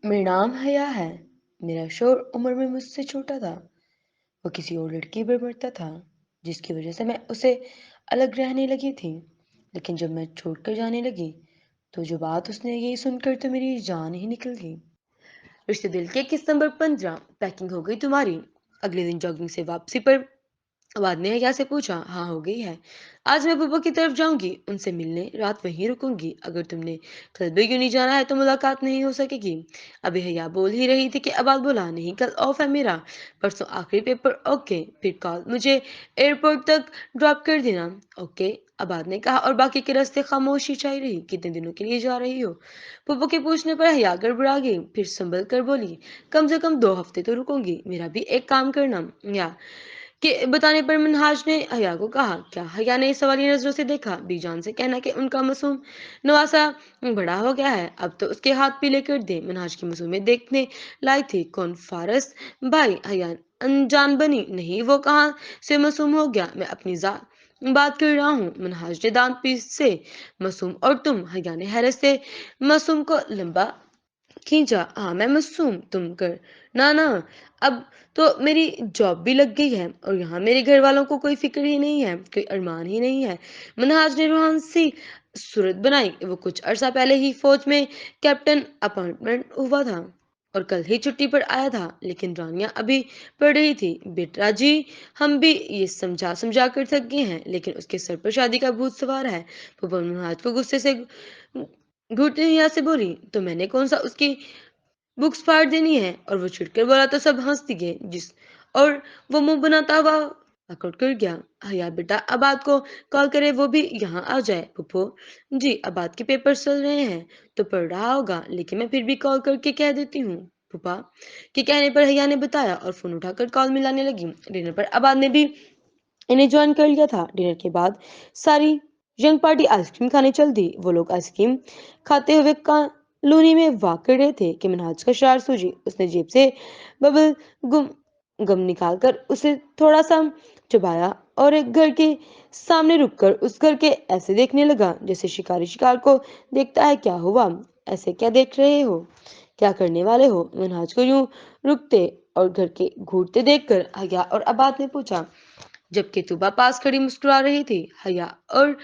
मेरा नाम हया है। मेरा शोर उम्र में मुझसे छोटा था। वो किसी और लड़की पर मरता था, जिसकी वजह से मैं उसे अलग रहने लगी थी। लेकिन जब मैं छोड़कर जाने लगी, तो जो बात उसने यही सुनकर तो मेरी जान ही निकल गई। रिश्ते दिल के किस नंबर 15 पैकिंग हो गई तुम्हारी? अगले दिन जॉगिंग से वापसी पर बाद ने हया से पूछा, हाँ हो गई है। आज मैं बुब्बा की तरफ जाऊंगी, उनसे मिलने रात वहीं रुकूंगी। अगर तुमने कल भी क्यों नहीं जाना है तो मुलाकात नहीं हो सकेगी। अभी हया बोल ही रही थी कि अबाद बोला, नहीं कल ऑफ है मेरा, परसों आखिरी पेपर। ओके फिर कॉल मुझे एयरपोर्ट तक ड्रॉप कर देना। ओके अबाद ने कहा और बाकी के रास्ते खामोशी छाई रही। कितने दिनों के लिए जा रही हो? बुब्बा के पूछने पर हया गड़बड़ा गई, फिर संभल कर बोली, कम से कम 2 हफ्ते तो रुकूंगी। मेरा भी एक काम करना। या के बताने पर मिनहाज ने हया को कहा। क्या हया ने सवालिया नजरों से देखा? बीजान से कहना कि उनका मासूम नवासा बड़ा हो गया है, अब तो उसके हाथ पीले कर दे। मिनहाज की मासूमियत देखने लाई थी। कौन? फारस भाई? हया अनजान बनी। नहीं, वो कहाँ से मासूम हो गया? मैं अपनी जात बात कर रहा हूँ। मिनहाज ने दांत पीस से। मासूम और तुम? हया ने हैरत से मासूम को लंबा खींचा। हाँ मैं मासूम, तुम कर ना ना। अब तो मेरी जॉब भी लग गई है और यहाँ मेरे घर वालों को कोई फिक्र ही नहीं है, कोई अरमान ही नहीं है। मनहाज ने रूहान सी सूरत बनाई। वो कुछ अरसा पहले ही फौज में कैप्टन अपॉइंटमेंट हुआ था और कल ही छुट्टी पर आया था। लेकिन रानिया अभी पढ़ रही थी। बेटा जी, हम भी ये समझा समझा कर थक गए हैं, लेकिन उसके सर पर शादी का भूत सवार है। वो मनहाज को गुस्से से घूरते हुए यहाँ से बोली, तो मैंने कौन सा उसकी बुक्स फाड़ देनी है? और वो चिढ़कर बोला तो सब हंस दिए। जिस और वो मुंह बनाता हुआ अकड़ कर गया। हया बेटा अबाद को कॉल करे, वो भी यहाँ आ जाए। पुप्पो जी, अबाद के पेपर चल रहे हैं तो पढ़ रहा होगा, लेकिन मैं फिर भी कॉल करके कह देती हूँ। पुपा के कहने पर हया ने बताया और फोन उठाकर कॉल मिलाने लगी। डिनर पर अबाद ने भी इन्हें ज्वाइन कर लिया था। डिनर के बाद सारी यंग पार्टी आइसक्रीम खाने चल दी। वो लोग आइसक्रीम खाते हुए कॉलोनी में वॉक कर रहे थे कि मिनहाज का शार सूझी। उसने जेब से बबल गुम गम निकालकर उसे थोड़ा सा चबाया और एक घर के सामने रुककर उस घर के ऐसे देखने लगा जैसे शिकारी शिकार को देखता है। क्या हुआ? ऐसे क्या देख रहे हो? क्या करने वाले हो? मिनहाज को यूं रुकते और घर के घूरते देखकर हया और अबाद ने पूछा, जबकि तुबा पास खड़ी मुस्कुरा रही थी। हया और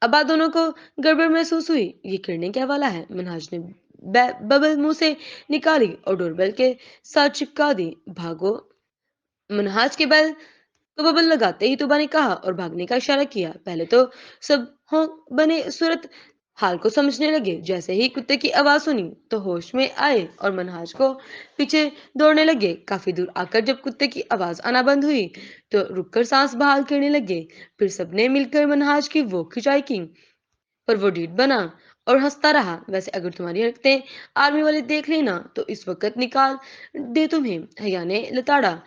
अबा दोनों को गड़बड़ महसूस हुई। ये करने क्या वाला है? मिनहाज ने बबल मुंह से निकाली और डोरबेल के साथ चिपका दी। भागो। मिनहाज के बैल को बबल लगाते ही तुबा ने कहा और भागने का इशारा किया। पहले तो सब हों बने सूरत हाल को समझने लगे। जैसे ही कुत्ते की आवाज सुनी तो होश में आए और मनहाज को पीछे दौड़ने लगे। काफी दूर आकर जब कुत्ते की आवाज आना बंद हुई तो रुककर सांस बहाल करने लगे। फिर सबने मिलकर मनहाज की वो खिंचाई की, पर वो ढीठ बना और हंसता रहा। वैसे अगर तुम्हारी हरकतें आर्मी वाले देख लेना तो इस वक्त निकाल दे तुम्हें। हया ने लताड़ा।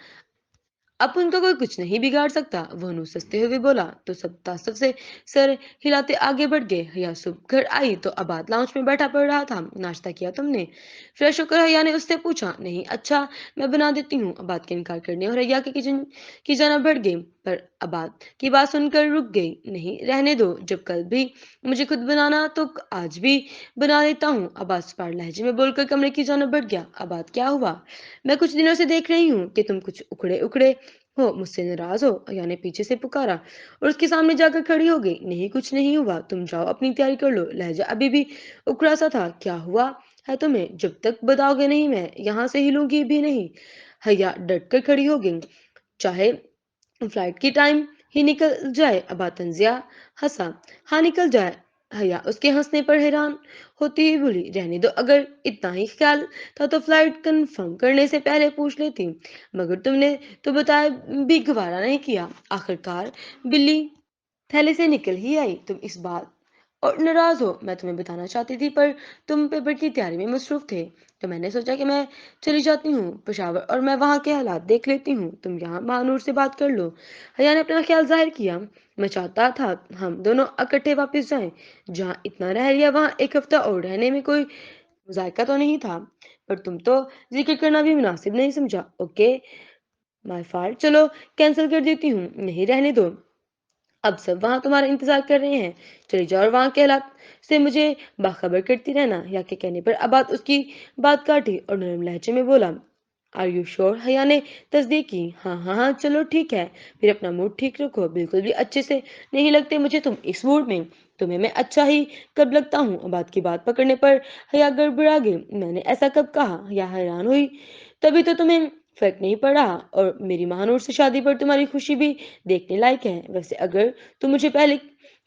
अब उनका कोई कुछ नहीं बिगाड़ सकता, वो नुसते हुए बोला। तो सब तासुब से सर हिलाते आगे बढ़ गए। हया सुबह घर आई तो अबाद लाउंज में बैठा पड़ रहा था। नाश्ता किया तुमने? फ्रेश होकर हया ने उससे पूछा। नहीं, अच्छा मैं बना देती हूँ। अबाद के इनकार करने और हया के किचन की जाना बढ़ गई, पर अबाद की बात सुनकर रुक गई। नहीं, रहने दो, जब कल भी मुझे खुद बनाना तो आज भी बना देता हूँ। अबाद स्पार लहजे में बोलकर कमरे की जाना बढ़ गया। अबाद क्या हुआ? मैं कुछ दिनों से देख रही हूँ कि तुम कुछ उखड़े उखड़े हो, मुझसे नाराज हो? यानी पीछे से पुकारा और उसके सामने जाकर खड़ी हो गई। नहीं, कुछ नहीं हुआ, तुम जाओ अपनी तैयारी कर लो। लहजा अभी भी उखड़ा सा था। क्या हुआ है तुम्हें? जब तक बताओगे नहीं मैं यहाँ से हिलूंगी भी नहीं। हया डट कर खड़ी हो गई। चाहे फ्लाइट की टाइम ही निकल जाए। अबा तंजिया हंसा। हाँ निकल जाए। हया उसके हंसने पर हैरान होती हुई बोली, रहने दो, अगर इतना ही ख्याल था तो फ्लाइट कंफर्म करने से पहले पूछ लेती। मगर तुमने तो बताया भी गवारा नहीं किया। आखिरकार बिल्ली थैले से निकल ही आई। तुम इस बात और नाराज हो? मैं तुम्हें बताना चाहती थी, पर तुम पेपर की तैयारी में मसरूफ थे, तो मैंने सोचा कि मैं चली जाती हूँ पेशावर और मैं वहां के हालात देख लेती हूँ। तुम यहाँ महानूर से बात कर लो। हया ने अपना ख्याल जाहिर किया। मैं चाहता था हम दोनों इकट्ठे वापस जाएं। जहाँ इतना रह लिया वहां एक हफ्ता और रहने में कोई जायका तो नहीं था, पर तुम तो जिक्र करना भी मुनासिब नहीं समझा। ओके माय फॉल्ट, चलो कैंसिल कर देती हूँ। नहीं, रहने दो। اب سب وہاں تمہارا انتظار کر رہے ہیں، چلی جاؤ اور وہاں کے حالات سے مجھے باخبر کرتی رہنا۔ حیا کے کہنے پر عباد اس کی بات کاٹی اور نرم لہجے میں بولا، آر یو شور؟ حیا نے تصدیق کی، ہاں ہاں ہاں چلو ٹھیک ہے، پھر اپنا موڈ ٹھیک رکھو، بالکل بھی اچھے سے نہیں لگتے مجھے تم اس موڈ میں، تمہیں میں اچھا ہی کب لگتا ہوں؟ عباد کی بات پکڑنے پر حیا گڑبڑا گئی، میں نے ایسا کب کہا؟ حیا حیران ہوئی، تبھی تو تمہیں فرق نہیں پڑا، اور میری مہانور سے شادی پر تمہاری خوشی بھی دیکھنے لائق ہے، ویسے اگر تم مجھے پہلے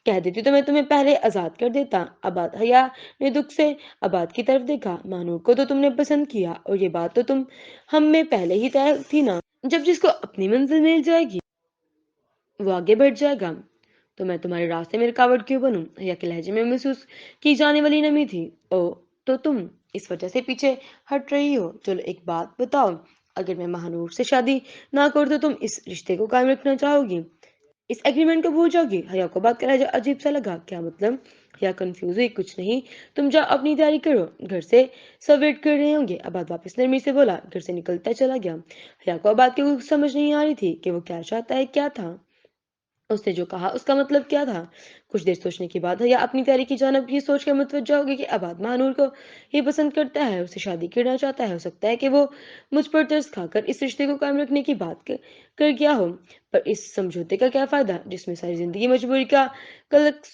کہہ دیتی تو میں تمہیں پہلے آزاد کر دیتا۔ عباد حیا نے دکھ سے عباد کی طرف دیکھا، مانور کو تو تم نے پسند کیا اور یہ بات تو تم ہم میں پہلے ہی طے تھی نا، جب جس کو اپنی منزل مل جائے گی وہ آگے بڑھ جائے گا، تو میں تمہارے راستے میں رکاوٹ کیوں بنوں؟ حیا کے لہجے میں محسوس کی جانے والی نمی تھی۔ او تو تم اس وجہ سے پیچھے ہٹ رہی ہو؟ چلو ایک بات بتاؤ، اگر میں مہانور سے شادی نہ کروں تو تم اس رشتے کو قائم رکھنا چاہو گی، اس ایگریمنٹ کو بھول جاؤ گی؟ حیا کو بات کا لہجہ عجیب سا لگا، کیا مطلب؟ حیا کنفیوز ہوئی، کچھ نہیں، تم جاؤ اپنی تیاری کرو، گھر سے سب ویٹ کر رہے ہوں گے۔ عباد واپس نرمی سے بولا، گھر سے نکلتا چلا گیا۔ حیا کو عباد کی کچھ سمجھ نہیں آ رہی تھی کہ وہ کیا چاہتا ہے، کیا تھا اس نے جو کہا، اس کا مطلب کیا تھا؟ کچھ دیر سوچنے کے بعد حیا اپنی تیاری کی جانب یہ سوچ کر متوجہ ہو گئی کہ عباد مہانور کو ہی پسند کرتا ہے، اسے شادی کرنا چاہتا ہے، ہو سکتا ہے کہ وہ مجھ پر ترس کھا کر اس رشتے کو قائم رکھنے کی بات کر گیا ہو، پر اس سمجھوتے کا کیا فائدہ جس میں ساری زندگی مجبوری کا قلق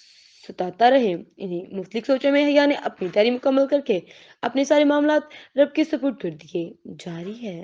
ستاتا رہے؟ انہیں مختلف سوچوں میں حیا نے اپنی تیاری مکمل کر کے اپنے سارے معاملات رب کے سپرد کر دیے۔ جاری ہے۔